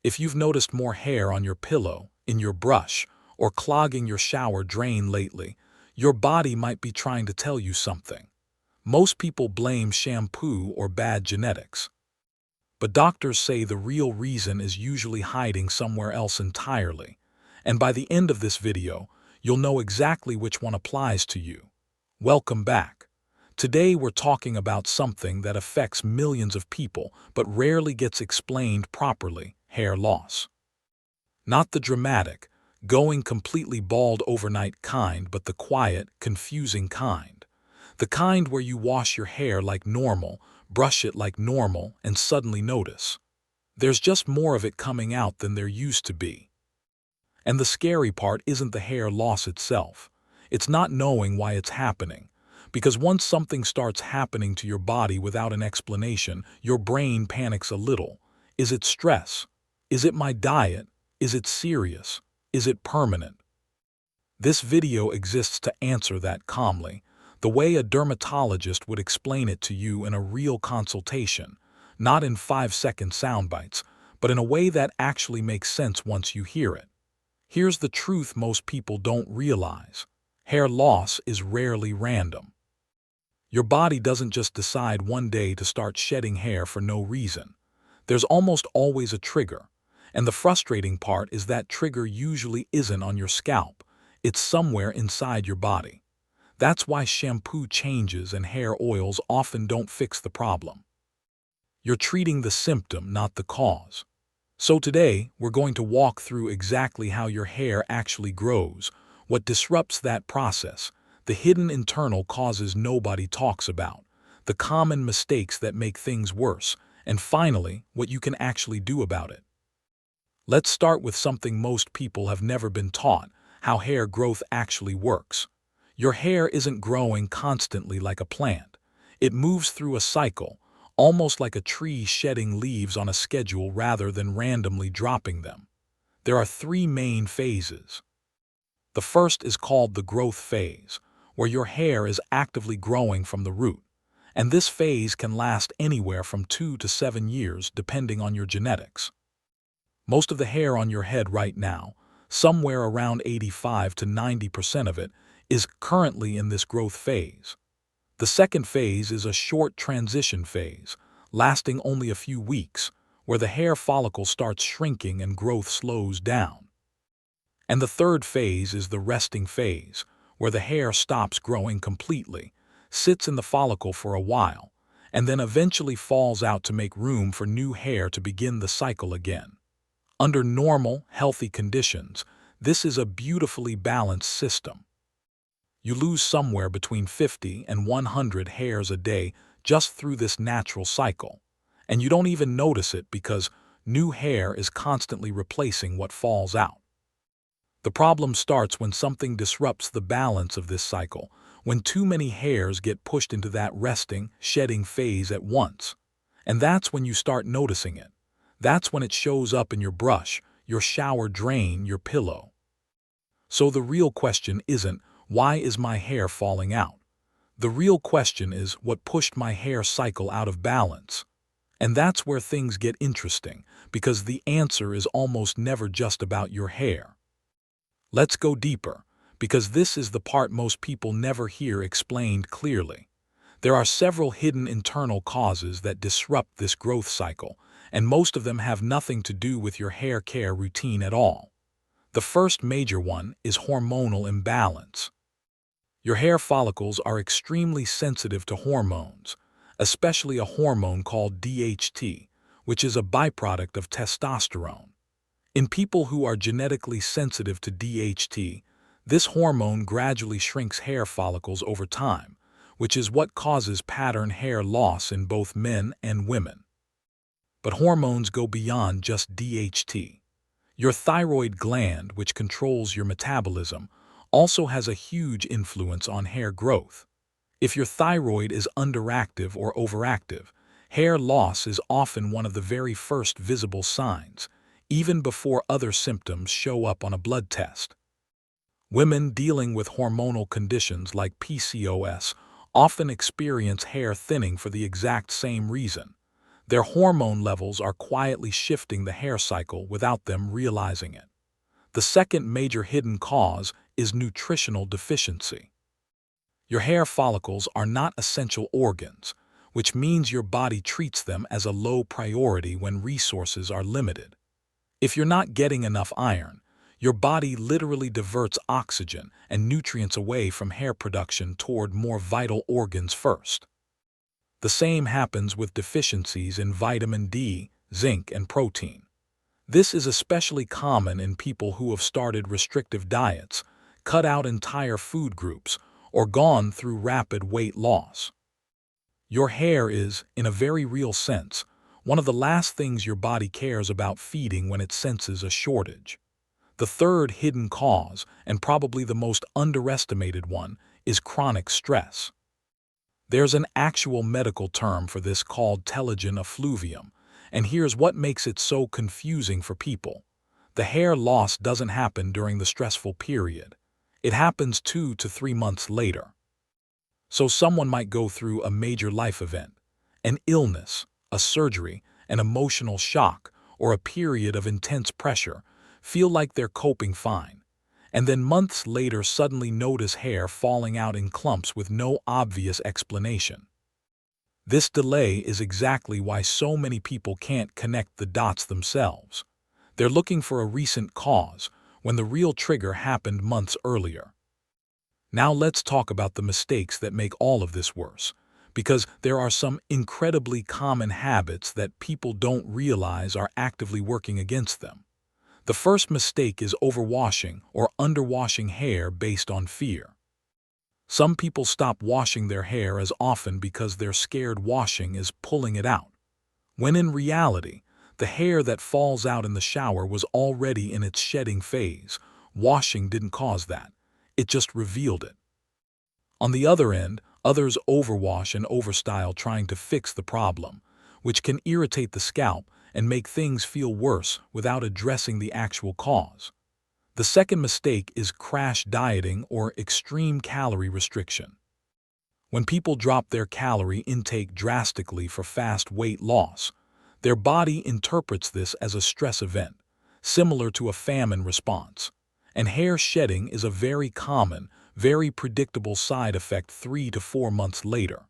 If you've noticed more hair on your pillow, in your brush, or clogging your shower drain lately, your body might be trying to tell you something. Most people blame shampoo or bad genetics. But doctors say the real reason is usually hiding somewhere else entirely. And by the end of this video, you'll know exactly which one applies to you. Welcome back. Today we're talking about something that affects millions of people but rarely gets explained properly: hair loss. Not the dramatic, going completely bald overnight kind, but the quiet, confusing kind. The kind where you wash your hair like normal, brush it like normal, and suddenly notice there's just more of it coming out than there used to be. And the scary part isn't the hair loss itself. It's not knowing why it's happening. Because once something starts happening to your body without an explanation, your brain panics a little. Is it stress? Is it my diet? Is it serious? Is it permanent? This video exists to answer that calmly, the way a dermatologist would explain it to you in a real consultation, not in 5-second sound bites, but in a way that actually makes sense once you hear it. Here's the truth most people don't realize. Hair loss is rarely random. Your body doesn't just decide one day to start shedding hair for no reason. There's almost always a trigger, and the frustrating part is that trigger usually isn't on your scalp. It's somewhere inside your body. That's why shampoo changes and hair oils often don't fix the problem. You're treating the symptom, not the cause. So today, we're going to walk through exactly how your hair actually grows, what disrupts that process, the hidden internal causes nobody talks about, the common mistakes that make things worse, and finally, what you can actually do about it. Let's start with something most people have never been taught: how hair growth actually works. Your hair isn't growing constantly like a plant. It moves through a cycle, almost like a tree shedding leaves on a schedule rather than randomly dropping them. There are 3 main phases. The first is called the growth phase, where your hair is actively growing from the root, and this phase can last anywhere from 2 to 7 years depending on your genetics. Most of the hair on your head right now, somewhere around 85 to 90% of it, is currently in this growth phase. The second phase is a short transition phase, lasting only a few weeks, where the hair follicle starts shrinking and growth slows down. And the third phase is the resting phase, where the hair stops growing completely, sits in the follicle for a while, and then eventually falls out to make room for new hair to begin the cycle again. Under normal, healthy conditions, this is a beautifully balanced system. You lose somewhere between 50 and 100 hairs a day just through this natural cycle, and you don't even notice it because new hair is constantly replacing what falls out. The problem starts when something disrupts the balance of this cycle, when too many hairs get pushed into that resting, shedding phase at once. And that's when you start noticing it. That's when it shows up in your brush, your shower drain, your pillow. So the real question isn't, why is my hair falling out? The real question is, what pushed my hair cycle out of balance? And that's where things get interesting, because the answer is almost never just about your hair. Let's go deeper, because this is the part most people never hear explained clearly. There are several hidden internal causes that disrupt this growth cycle, and most of them have nothing to do with your hair care routine at all. The first major one is hormonal imbalance. Your hair follicles are extremely sensitive to hormones, especially a hormone called DHT, which is a byproduct of testosterone. In people who are genetically sensitive to DHT, this hormone gradually shrinks hair follicles over time, which is what causes pattern hair loss in both men and women. But hormones go beyond just DHT. Your thyroid gland, which controls your metabolism, also has a huge influence on hair growth. If your thyroid is underactive or overactive, hair loss is often one of the very first visible signs, even before other symptoms show up on a blood test. Women dealing with hormonal conditions like PCOS often experience hair thinning for the exact same reason. Their hormone levels are quietly shifting the hair cycle without them realizing it. The second major hidden cause is nutritional deficiency. Your hair follicles are not essential organs, which means your body treats them as a low priority when resources are limited. If you're not getting enough iron, your body literally diverts oxygen and nutrients away from hair production toward more vital organs first. The same happens with deficiencies in vitamin D, zinc, and protein. This is especially common in people who have started restrictive diets, cut out entire food groups, or gone through rapid weight loss. Your hair is, in a very real sense, one of the last things your body cares about feeding when it senses a shortage. The third hidden cause, and probably the most underestimated one, is chronic stress. There's an actual medical term for this called telogen effluvium, and here's what makes it so confusing for people. The hair loss doesn't happen during the stressful period. It happens 2 to 3 months later. So someone might go through a major life event, an illness, a surgery, an emotional shock, or a period of intense pressure, feel like they're coping fine, and then months later suddenly notice hair falling out in clumps with no obvious explanation. This delay is exactly why so many people can't connect the dots themselves. They're looking for a recent cause, when the real trigger happened months earlier. Now let's talk about the mistakes that make all of this worse, because there are some incredibly common habits that people don't realize are actively working against them. The first mistake is overwashing or underwashing hair based on fear. Some people stop washing their hair as often because they're scared washing is pulling it out, when in reality, the hair that falls out in the shower was already in its shedding phase. Washing didn't cause that. It just revealed it. On the other end, others overwash and overstyle trying to fix the problem, which can irritate the scalp and make things feel worse without addressing the actual cause. The second mistake is crash dieting or extreme calorie restriction. When people drop their calorie intake drastically for fast weight loss, their body interprets this as a stress event, similar to a famine response. And hair shedding is a very common, very predictable side effect 3 to 4 months later.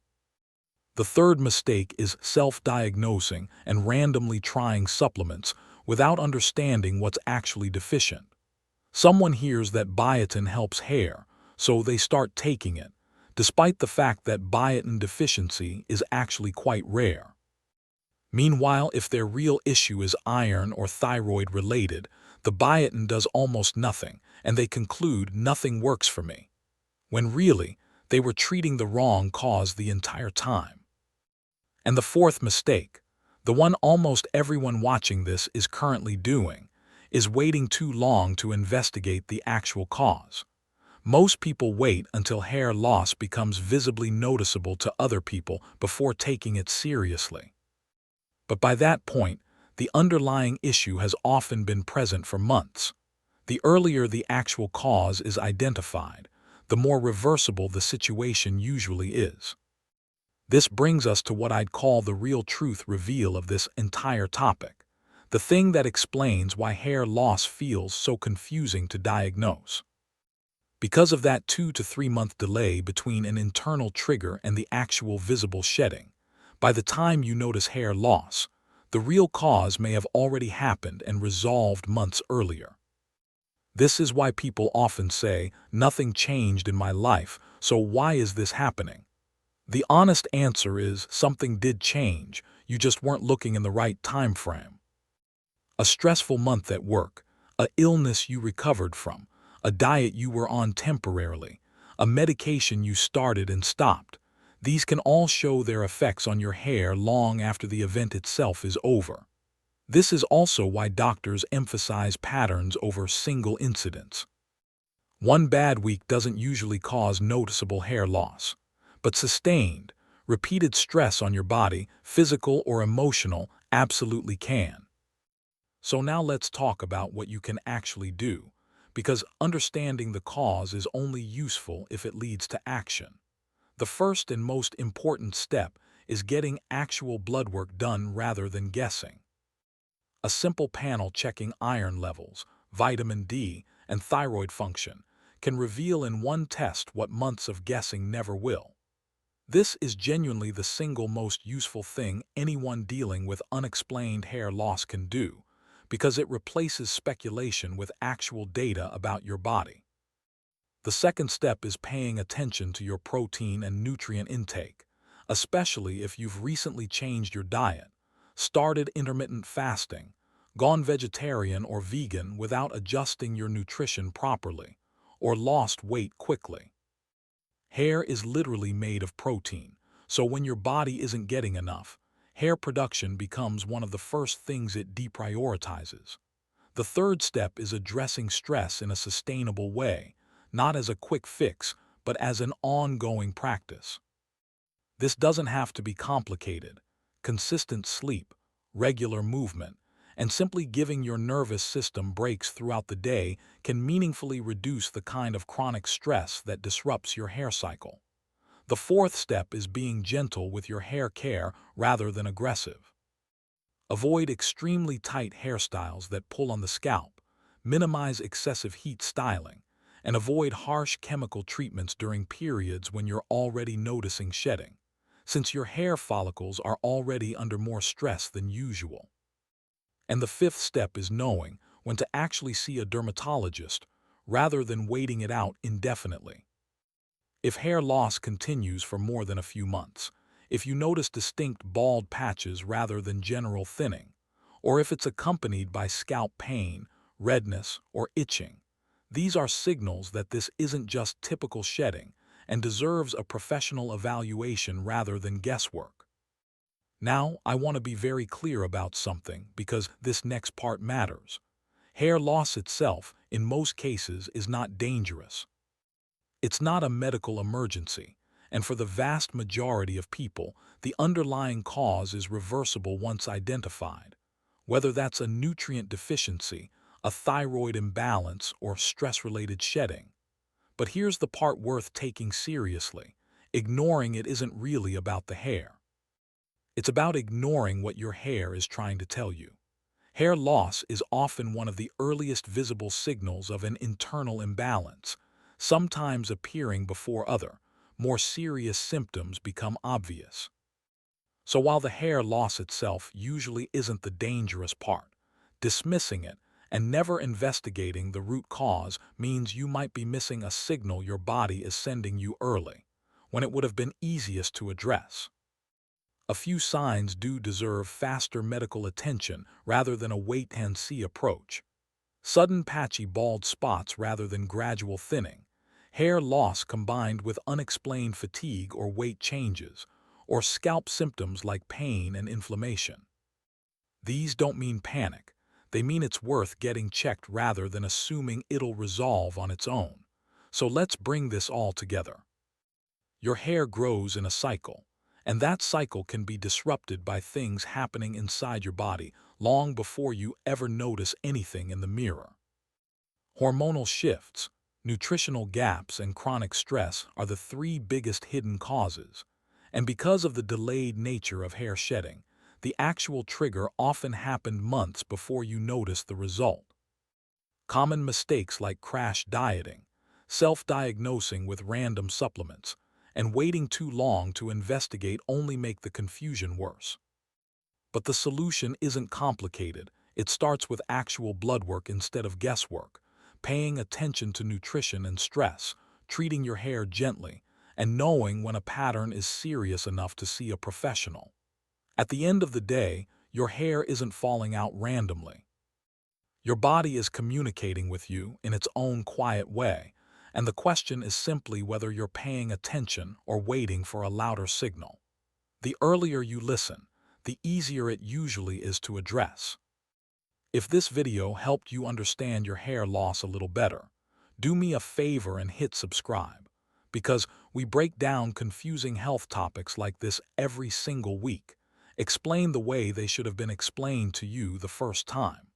The third mistake is self-diagnosing and randomly trying supplements without understanding what's actually deficient. Someone hears that biotin helps hair, so they start taking it, despite the fact that biotin deficiency is actually quite rare. Meanwhile, if their real issue is iron or thyroid related, the biotin does almost nothing, and they conclude nothing works for me, when really, they were treating the wrong cause the entire time. And the fourth mistake, the one almost everyone watching this is currently doing, is waiting too long to investigate the actual cause. Most people wait until hair loss becomes visibly noticeable to other people before taking it seriously. But by that point, the underlying issue has often been present for months. The earlier the actual cause is identified, the more reversible the situation usually is. This brings us to what I'd call the real truth reveal of this entire topic, the thing that explains why hair loss feels so confusing to diagnose. Because of that 2 to 3 month delay between an internal trigger and the actual visible shedding, by the time you notice hair loss, the real cause may have already happened and resolved months earlier. This is why people often say, "Nothing changed in my life, so why is this happening?" The honest answer is something did change, you just weren't looking in the right time frame. A stressful month at work, a illness you recovered from, a diet you were on temporarily, a medication you started and stopped. These can all show their effects on your hair long after the event itself is over. This is also why doctors emphasize patterns over single incidents. One bad week doesn't usually cause noticeable hair loss, but sustained, repeated stress on your body, physical or emotional, absolutely can. So now let's talk about what you can actually do, because understanding the cause is only useful if it leads to action. The first and most important step is getting actual blood work done rather than guessing. A simple panel checking iron levels, vitamin D, and thyroid function can reveal in one test what months of guessing never will. This is genuinely the single most useful thing anyone dealing with unexplained hair loss can do, because it replaces speculation with actual data about your body. The second step is paying attention to your protein and nutrient intake, especially if you've recently changed your diet, started intermittent fasting, gone vegetarian or vegan without adjusting your nutrition properly, or lost weight quickly. Hair is literally made of protein, so when your body isn't getting enough, hair production becomes one of the first things it deprioritizes. The third step is addressing stress in a sustainable way, not as a quick fix, but as an ongoing practice. This doesn't have to be complicated. Consistent sleep, regular movement, and simply giving your nervous system breaks throughout the day can meaningfully reduce the kind of chronic stress that disrupts your hair cycle. The fourth step is being gentle with your hair care rather than aggressive. Avoid extremely tight hairstyles that pull on the scalp, minimize excessive heat styling, and avoid harsh chemical treatments during periods when you're already noticing shedding, since your hair follicles are already under more stress than usual. And the fifth step is knowing when to actually see a dermatologist rather than waiting it out indefinitely. If hair loss continues for more than a few months, if you notice distinct bald patches rather than general thinning, or if it's accompanied by scalp pain, redness, or itching, these are signals that this isn't just typical shedding and deserves a professional evaluation rather than guesswork. Now, I want to be very clear about something because this next part matters. Hair loss itself, in most cases, is not dangerous. It's not a medical emergency, and for the vast majority of people, the underlying cause is reversible once identified. Whether that's a nutrient deficiency, a thyroid imbalance, or stress-related shedding. But here's the part worth taking seriously. Ignoring it isn't really about the hair. It's about ignoring what your hair is trying to tell you. Hair loss is often one of the earliest visible signals of an internal imbalance, sometimes appearing before other, more serious symptoms become obvious. So while the hair loss itself usually isn't the dangerous part, dismissing it and never investigating the root cause means you might be missing a signal your body is sending you early, when it would have been easiest to address. A few signs do deserve faster medical attention rather than a wait-and-see approach. Sudden patchy bald spots rather than gradual thinning, hair loss combined with unexplained fatigue or weight changes, or scalp symptoms like pain and inflammation. These don't mean panic. They mean it's worth getting checked rather than assuming it'll resolve on its own. So let's bring this all together. Your hair grows in a cycle, and that cycle can be disrupted by things happening inside your body long before you ever notice anything in the mirror. Hormonal shifts, nutritional gaps, and chronic stress are the three biggest hidden causes, and because of the delayed nature of hair shedding, the actual trigger often happened months before you noticed the result. Common mistakes like crash dieting, self-diagnosing with random supplements, and waiting too long to investigate only make the confusion worse. But the solution isn't complicated. It starts with actual blood work instead of guesswork, paying attention to nutrition and stress, treating your hair gently, and knowing when a pattern is serious enough to see a professional. At the end of the day, your hair isn't falling out randomly. Your body is communicating with you in its own quiet way, and the question is simply whether you're paying attention or waiting for a louder signal. The earlier you listen, the easier it usually is to address. If this video helped you understand your hair loss a little better, do me a favor and hit subscribe, because we break down confusing health topics like this every single week, explain the way they should have been explained to you the first time.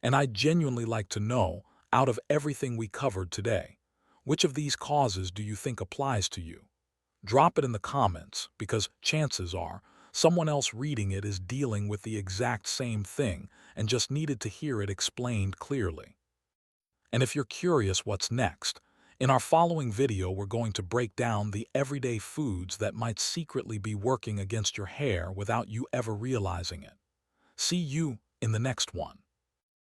And I'd genuinely like to know, out of everything we covered today, which of these causes do you think applies to you? Drop it in the comments because chances are someone else reading it is dealing with the exact same thing and just needed to hear it explained clearly. And if you're curious what's next, in our following video we're going to break down the everyday foods that might secretly be working against your hair without you ever realizing it. See you in the next one.